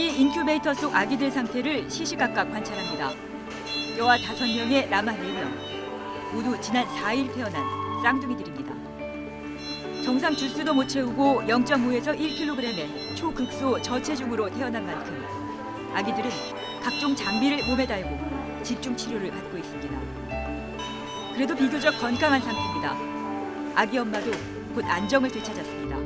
인큐베이터 속 아기들 상태를 시시각각 관찰합니다. 뼈와 5명에 남아 4명. 모두 지난 4일 태어난 쌍둥이들입니다. 정상 주스도 못 채우고 0.5에서 1kg의 초극소 저체중으로 태어난 만큼 아기들은 각종 장비를 몸에 달고 집중 치료를 받고 있습니다. 그래도 비교적 건강한 상태입니다. 아기 엄마도 곧 안정을 되찾았습니다.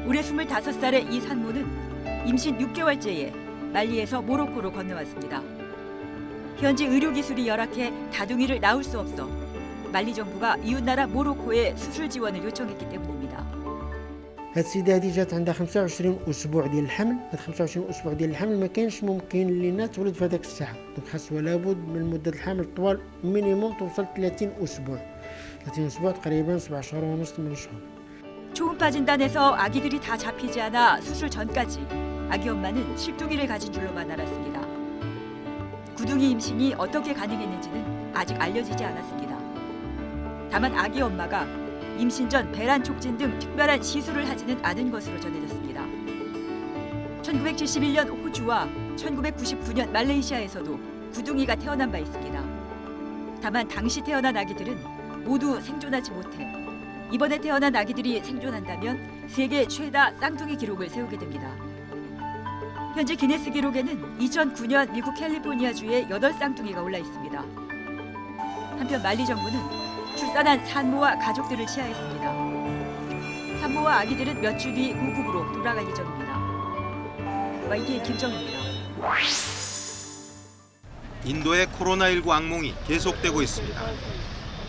올해 25살의 이 산모는 임신 6개월째에 말리에서 모로코로 건너왔습니다. 현지 의료기술이 열악해 다둥이를 낳을 수 없어 말리 정부가 이웃나라 모로코에 수술 지원을 요청했기 때문입니다. هاد السيده هذه جات عندها 25 اسبوع ديال الحمل، هاد 25 اسبوع ديال الحمل ما كاينش ممكن لينا تولد في هذاك الساعه، دونك خاص ولا بد من مده الحمل طوال مينيموم توصل 30 اسبوع. 30 اسبوع تقريبا 7 شهور ونص 8 شهور. 초음파 진단에서 아기들이 다 잡히지 않아 수술 전까지 아기 엄마는 실두기를 가진 줄로만 알았습니다. 구둥이 임신이 어떻게 가능했는지는 아직 알려지지 않았습니다. 다만 아기 엄마가 임신 전 배란 촉진 등 특별한 시술을 하지는 않은 것으로 전해졌습니다. 1971년 호주와 1999년 말레이시아에서도 구둥이가 태어난 바 있습니다. 다만 당시 태어난 아기들은 모두 생존하지 못해 이번에 태어난 아기들이 생존한다면 세계 최다 쌍둥이 기록을 세우게 됩니다. 현재 기네스 기록에는 2009년 미국 캘리포니아주에 8쌍둥이가 올라 있습니다. 한편 말리 정부는 출산한 산모와 가족들을 치하했습니다. 산모와 아기들은 몇 주 뒤 고국으로 돌아갈 예정입니다. YTN 김정우입니다. 인도의 코로나19 악몽이 계속되고 있습니다.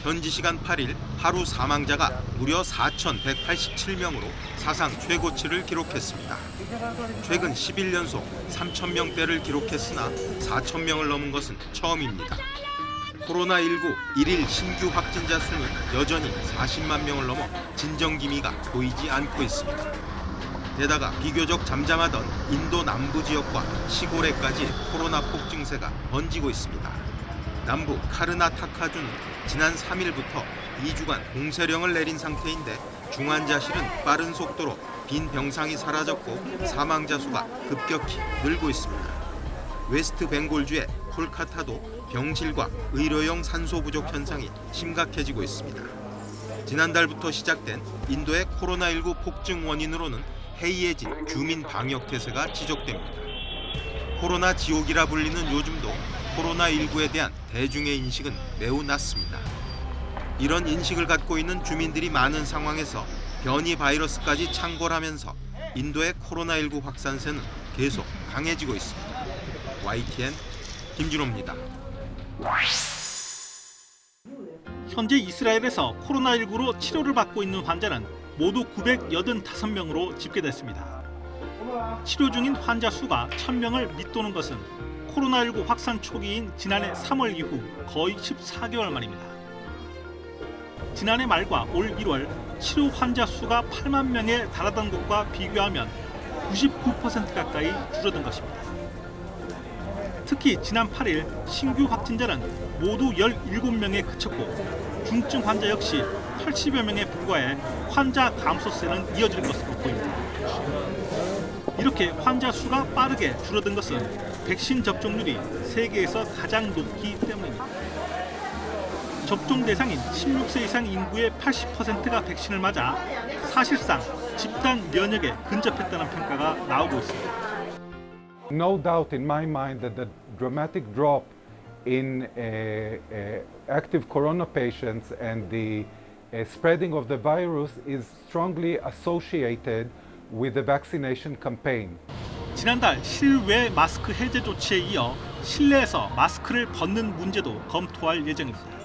현지 시간 8일 하루 사망자가 무려 4,187명으로 사상 최고치를 기록했습니다. 최근 10일 연속 3,000명대를 기록했으나 4,000명을 넘은 것은 처음입니다. 코로나19 1일 신규 확진자 수는 여전히 40만 명을 넘어 진정 기미가 보이지 않고 있습니다. 게다가 비교적 잠잠하던 인도 남부 지역과 시골에까지 코로나 폭증세가 번지고 있습니다. 남부 카르나타카주는 지난 3일부터 2주간 공세령을 내린 상태인데 중환자실은 빠른 속도로 빈 병상이 사라졌고 사망자 수가 급격히 늘고 있습니다. 웨스트 벵골주의 콜카타도 병실과 의료용 산소 부족 현상이 심각해지고 있습니다. 지난달부터 시작된 인도의 코로나19 폭증 원인으로는 해이해진 주민 방역 태세가 지적됩니다. 코로나 지옥이라 불리는 요즘도 코로나19에 대한 대중의 인식은 매우 낮습니다. 이런 인식을 갖고 있는 주민들이 많은 상황에서 변이 바이러스까지 창궐하면서 인도의 코로나19 확산세는 계속 강해지고 있습니다. YTN 김준호입니다. 현재 이스라엘에서 코로나19로 치료를 받고 있는 환자는 모두 985명으로 집계됐습니다. 치료 중인 환자 수가 1,000명을 밑도는 것은 코로나19 확산 초기인 지난해 3월 이후 거의 14개월 만입니다. 지난해 말과 올 1월 치료 환자 수가 8만 명에 달하던 것과 비교하면 99% 가까이 줄어든 것입니다. 특히 지난 8일 신규 확진자는 모두 17명에 그쳤고 중증 환자 역시 80여 명에 불과해 환자 감소세는 이어질 것으로 보입니다. 이렇게 환자 수가 빠르게 줄어든 것은 백신 접종률이 세계에서 가장 높기 때문입니다. 접종 대상인 16세 이상 인구의 80%가 백신을 맞아 사실상 집단 면역에 근접했다는 평가가 나오고 있습니다. No doubt in my mind that the dramatic drop in active corona patients and the spreading of the virus is strongly associated with the vaccination campaign. 지난달 실외 마스크 해제 조치에 이어 실내에서 마스크를 벗는 문제도 검토할 예정입니다.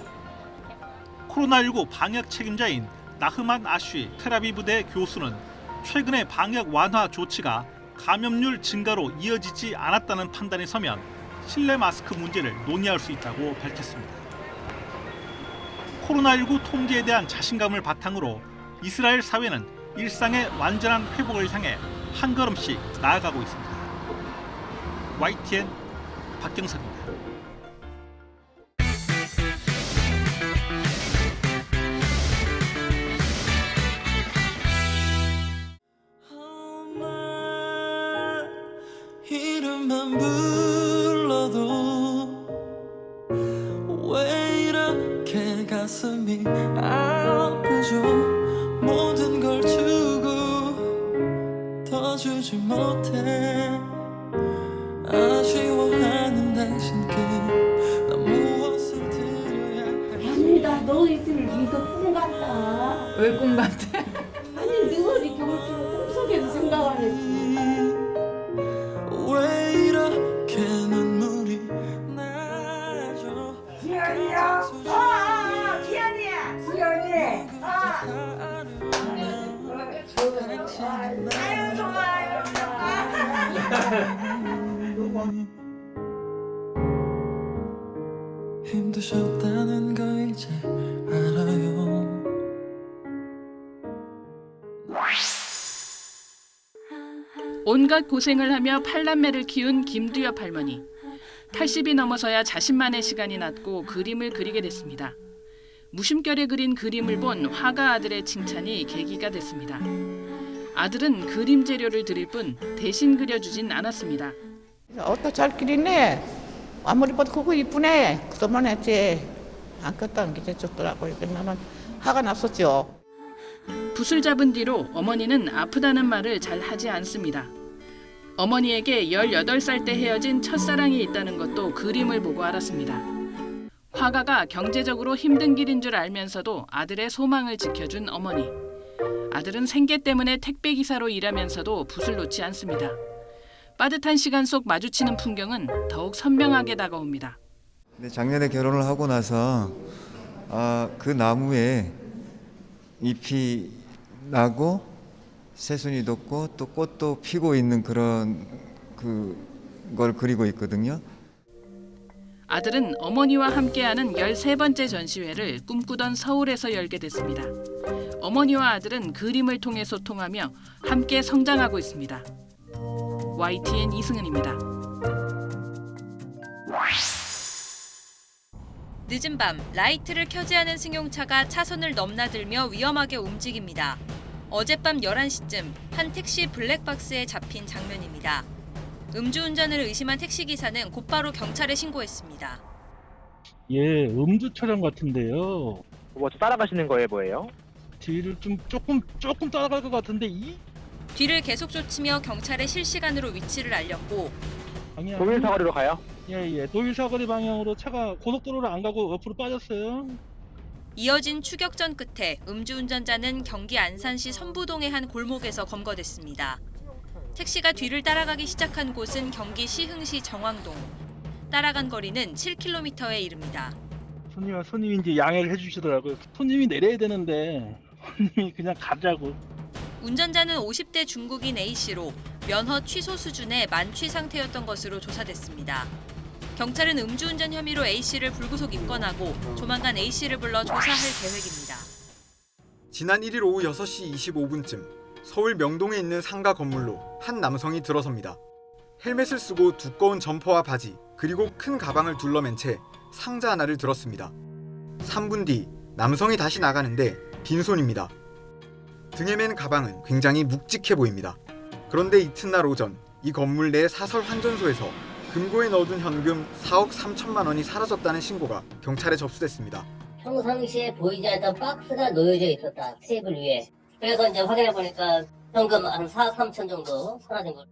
코로나19 방역 책임자인 나흐만 아쉬 텔아비브대 교수는 최근의 방역 완화 조치가 감염률 증가로 이어지지 않았다는 판단에 서면 실내 마스크 문제를 논의할 수 있다고 밝혔습니다. 코로나19 통제에 대한 자신감을 바탕으로 이스라엘 사회는 일상의 완전한 회복을 향해 한 걸음씩 나아가고 있습니다. YTN 박경석입니다. 이름만 불러도 왜 이렇게 가슴이 아프죠. 모든 걸 주고 더 주지 못해 아쉬워하는 당신께 난 무엇을 드려야 할지. 아니 나 너 있으면 이거 꿈 같다. 왜 꿈 같아? 아니 너 이렇게 올 줄 꿈속에도 생각 안 했지. 왜 이렇게 눈물이 나죠. 지연이야. 지연이야. 지연이. 아유 좋아요. 힘드셨다는 거 이제 알아요. 온갖 고생을 하며 8남매를 키운 김두엽 할머니. 80이 넘어서야 자신만의 시간이 났고 그림을 그리게 됐습니다. 무심결에 그린 그림을 본 화가 아들의 칭찬이 계기가 됐습니다. 아들은 그림 재료를 드릴 뿐 대신 그려주진 않았습니다. 어따 잘 그리네. 아무리 봐도 그거 이쁘네. 그것만 했지. 아무것도 게 좋더라고요. 나는 화가 났었죠. 붓을 잡은 뒤로 어머니는 아프다는 말을 잘 하지 않습니다. 어머니에게 18살 때 헤어진 첫사랑이 있다는 것도 그림을 보고 알았습니다. 화가가 경제적으로 힘든 길인 줄 알면서도 아들의 소망을 지켜준 어머니. 아들은 생계 때문에 택배기사로 일하면서도 붓을 놓지 않습니다. 빠듯한 시간 속 마주치는 풍경은 더욱 선명하게 다가옵니다. 작년에 결혼을 하고 나서 그 나무에 잎이 나고 새순이 돋고 또 꽃도 피고 있는 그런 걸 그리고 있거든요. 아들은 어머니와 함께하는 13번째 전시회를 꿈꾸던 서울에서 열게 됐습니다. 어머니와 아들은 그림을 통해 소통하며 함께 성장하고 있습니다. YTN 이승은입니다. 늦은 밤 라이트를 켜지 않은 승용차가 차선을 넘나들며 위험하게 움직입니다. 어젯밤 11시쯤 한 택시 블랙박스에 잡힌 장면입니다. 음주운전을 의심한 택시기사는 곧바로 경찰에 신고했습니다. 예, 음주 차량 같은데요. 뭐 따라가시는 거예요, 뭐예요? 뒤를 조금 따라갈 것 같은데 뒤를 계속 쫓으며 경찰에 실시간으로 위치를 알렸고 도일 사거리로 가요? 예, 도일 사거리 방향으로 차가 고속도로를 안 가고 옆으로 빠졌어요. 이어진 추격전 끝에 음주운전자는 경기 안산시 선부동의 한 골목에서 검거됐습니다. 택시가 뒤를 따라가기 시작한 곳은 경기 시흥시 정왕동. 따라간 거리는 7km에 이릅니다. 손님이 이제 양해를 해주시더라고요. 손님이 내려야 되는데 손님이 그냥 가자고. 운전자는 50대 중국인 A씨로 면허 취소 수준의 만취 상태였던 것으로 조사됐습니다. 경찰은 음주운전 혐의로 A씨를 불구속 입건하고 조만간 A씨를 불러 조사할 계획입니다. 지난 1일 오후 6시 25분쯤 서울 명동에 있는 상가 건물로 한 남성이 들어섭니다. 헬멧을 쓰고 두꺼운 점퍼와 바지 그리고 큰 가방을 둘러맨 채 상자 하나를 들었습니다. 3분 뒤 남성이 다시 나가는데 빈손입니다. 등에 맨 가방은 굉장히 묵직해 보입니다. 그런데 이튿날 오전 이 건물 내 사설 환전소에서 금고에 넣어둔 현금 4억 3천만 원이 사라졌다는 신고가 경찰에 접수됐습니다. 평상시에 보이지 않던 박스가 놓여져 있었다. 테이블 위에. 그래서 이제 확인해 보니까 현금 한 4억 3천 정도 사라진 거.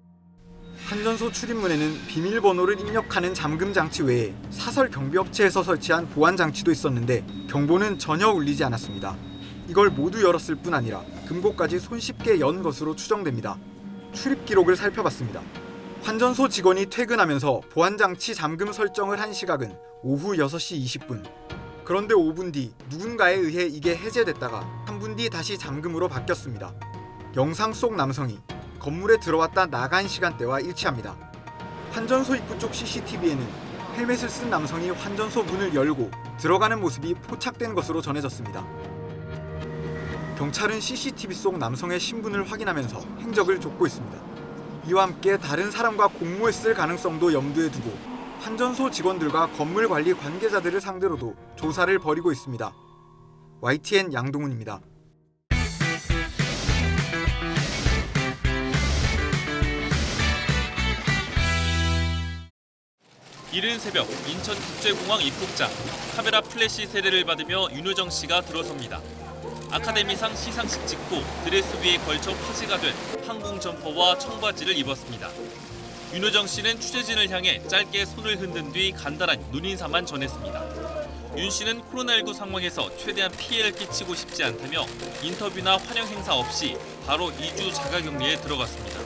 환전소 출입문에는 비밀번호를 입력하는 잠금 장치 외에 사설 경비업체에서 설치한 보안 장치도 있었는데 경보는 전혀 울리지 않았습니다. 이걸 모두 열었을 뿐 아니라 금고까지 손쉽게 연 것으로 추정됩니다. 출입 기록을 살펴봤습니다. 환전소 직원이 퇴근하면서 보안장치 잠금 설정을 한 시각은 오후 6시 20분. 그런데 5분 뒤 누군가에 의해 이게 해제됐다가 3분 뒤 다시 잠금으로 바뀌었습니다. 영상 속 남성이 건물에 들어왔다 나간 시간대와 일치합니다. 환전소 입구 쪽 CCTV에는 헬멧을 쓴 남성이 환전소 문을 열고 들어가는 모습이 포착된 것으로 전해졌습니다. 경찰은 CCTV 속 남성의 신분을 확인하면서 행적을 쫓고 있습니다. 이와 함께 다른 사람과 공모했을 가능성도 염두에 두고 환전소 직원들과 건물 관리 관계자들을 상대로도 조사를 벌이고 있습니다. YTN 양동훈입니다. 이른 새벽 인천국제공항 입국장 카메라 플래시 세례를 받으며 윤여정 씨가 들어섭니다. 아카데미상 시상식 직후 드레스 위에 걸쳐 화제가 된 항공 점퍼와 청바지를 입었습니다. 윤여정 씨는 취재진을 향해 짧게 손을 흔든 뒤 간단한 눈인사만 전했습니다. 윤 씨는 코로나19 상황에서 최대한 피해를 끼치고 싶지 않다며 인터뷰나 환영 행사 없이 바로 2주 자가격리에 들어갔습니다.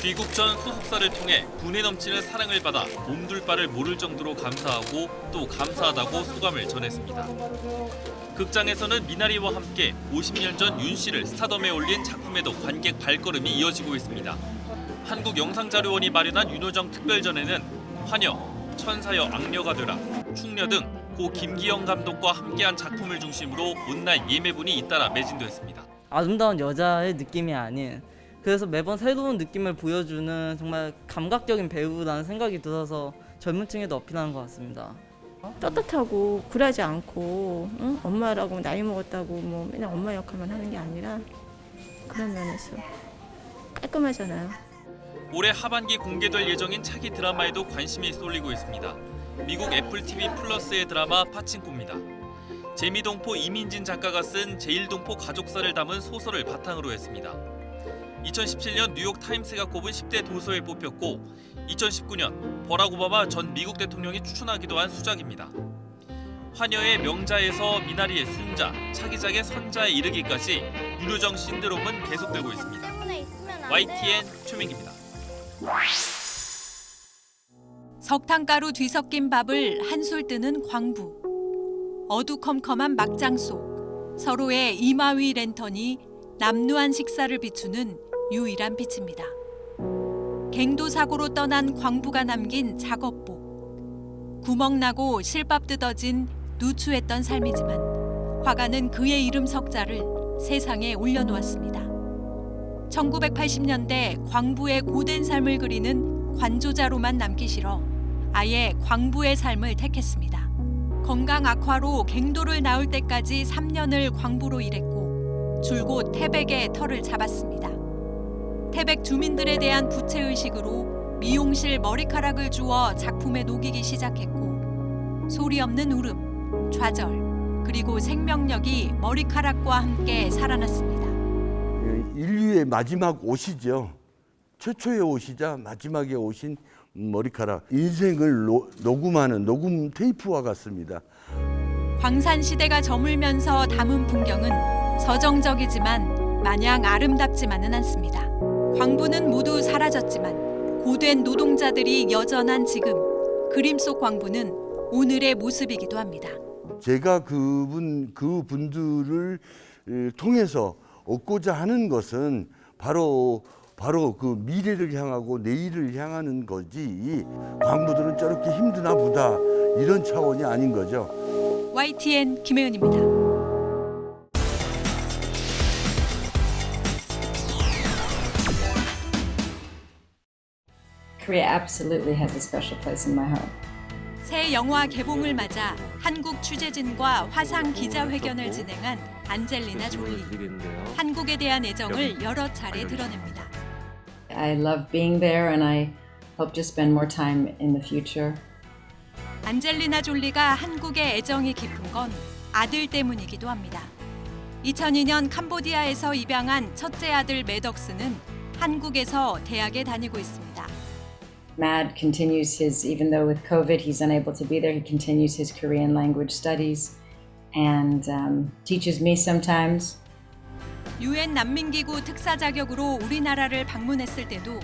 귀국 전 소속사를 통해 분에 넘치는 사랑을 받아 몸둘 바를 모를 정도로 감사하고 또 감사하다고 소감을 전했습니다. 극장에서는 미나리와 함께 50년 전 윤 씨를 스타덤에 올린 작품에도 관객 발걸음이 이어지고 있습니다. 한국영상자료원이 마련한 윤여정 특별전에는 환여, 천사여 악녀가 되라, 충녀 등 고 김기영 감독과 함께한 작품을 중심으로 온라인 예매분이 잇따라 매진됐습니다. 아름다운 여자의 느낌이 아닌, 그래서 매번 새로운 느낌을 보여주는 정말 감각적인 배우라는 생각이 들어서 젊은 층에도 어필하는 것 같습니다. 떳떳하고 굴하지 않고, 응? 엄마라고 나이 먹었다고 뭐 맨날 엄마 역할만 하는 게 아니라 그런 면에서 깔끔하잖아요. 올해 하반기 공개될 예정인 차기 드라마에도 관심이 쏠리고 있습니다. 미국 애플 TV 플러스의 드라마 파친코입니다. 재미동포 이민진 작가가 쓴 제1동포 가족사를 담은 소설을 바탕으로 했습니다. 2017년 뉴욕 타임스가 꼽은 10대 도서에 뽑혔고 2019년 버락 오바마 전 미국 대통령이 추천하기도 한 수작입니다. 환여의 명자에서 미나리의 순자, 차기작의 선자에 이르기까지 윤여정 신드롬은 계속되고 있습니다. YTN 최민기입니다. 석탄가루 뒤섞인 밥을 한술 뜨는 광부. 어두컴컴한 막장 속 서로의 이마 위 랜턴이 남루한 식사를 비추는 유일한 빛입니다. 갱도 사고로 떠난 광부가 남긴 작업복. 구멍나고 실밥 뜯어진 누추했던 삶이지만 화가는 그의 이름 석자를 세상에 올려놓았습니다. 1980년대 광부의 고된 삶을 그리는 관조자로만 남기 싫어 아예 광부의 삶을 택했습니다. 건강 악화로 갱도를 나올 때까지 3년을 광부로 일했고 줄곧 태백의 털을 잡았습니다. 태백 주민들에 대한 부채의식으로 미용실 머리카락을 주워 작품에 녹이기 시작했고 소리 없는 울음, 좌절, 그리고 생명력이 머리카락과 함께 살아났습니다. 인류의 마지막 옷이죠. 최초의 옷이자 마지막에 옷인 머리카락. 인생을 녹음하는 녹음 테이프와 같습니다. 광산 시대가 저물면서 담은 풍경은 서정적이지만 마냥 아름답지만은 않습니다. 광부는 모두 사라졌지만 고된 노동자들이 여전한 지금 그림 속 광부는 오늘의 모습이기도 합니다. 제가 그분들을 통해서 얻고자 하는 것은 바로 그 미래를 향하고 내일을 향하는 거지 광부들은 저렇게 힘드나 보다 이런 차원이 아닌 거죠. YTN 김혜은입니다. Korea absolutely has a special place in my heart. 새 영화 개봉을 맞아 한국 취재진과 화상 기자회견을 진행한 안젤리나 졸리. 한국에 대한 애정을 여러 차례 드러냅니다. I love being there and I hope to spend more time in the future. 안젤리나 졸리가 한국에 애정이 깊은 건 아들 때문이기도 합니다. 2002년 캄보디아에서 입양한 첫째 아들 매덕스는 한국에서 대학에 다니고 있습니다. Mad continues even though with COVID he's unable to be there, he continues his Korean language studies and teaches me sometimes. UN 난민기구 특사 자격으로 우리나라를 방문했을 때도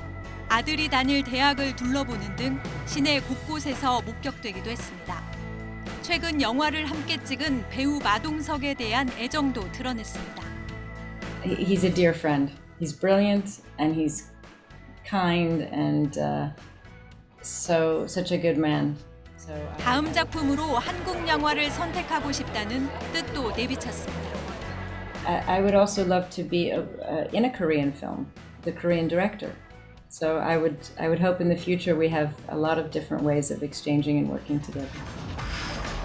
아들이 다닐 대학을 둘러보는 등 시내 곳곳에서 목격되기도 했습니다. 최근 영화를 함께 찍은 배우 마동석에 대한 애정도 드러냈습니다. He's a dear friend. He's brilliant and he's kind and such a good man. 다음 작품으로 한국 영화를 선택하고 싶다는 뜻도 내비쳤습니다. I would also love to be in a Korean film, the Korean director. So I would hope in the future we have a lot of different ways of exchanging and working together.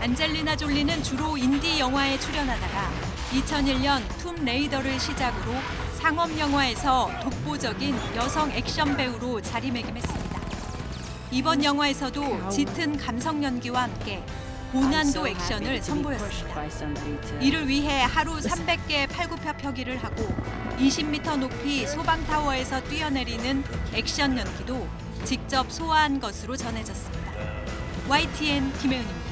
안젤리나 졸리는 주로 인디 영화에 출연하다가 2001년 툼 레이더를 시작으로 상업 영화에서 독보적인 여성 액션 배우로 자리매김했습니다. 이번 영화에서도 짙은 감성 연기와 함께 고난도 액션을 선보였습니다. 이를 위해 하루 300개의 팔굽혀펴기를 하고 20m 높이 소방타워에서 뛰어내리는 액션 연기도 직접 소화한 것으로 전해졌습니다. YTN 김혜은입니다.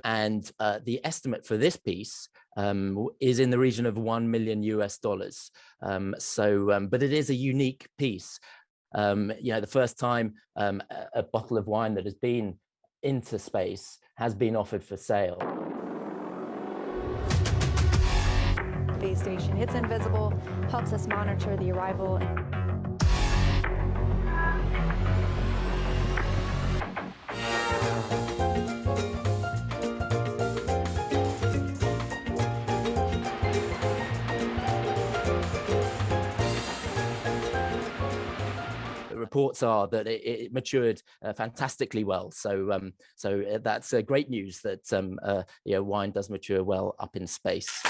And the estimate for this piece is in the region of $1 million US. But it is a unique piece. The first time a bottle of wine that has been into space has been offered for sale. Space station, it's invisible, helps us monitor the arrival. Reports are that it matured fantastically well. So that's great news that wine does mature well up in space.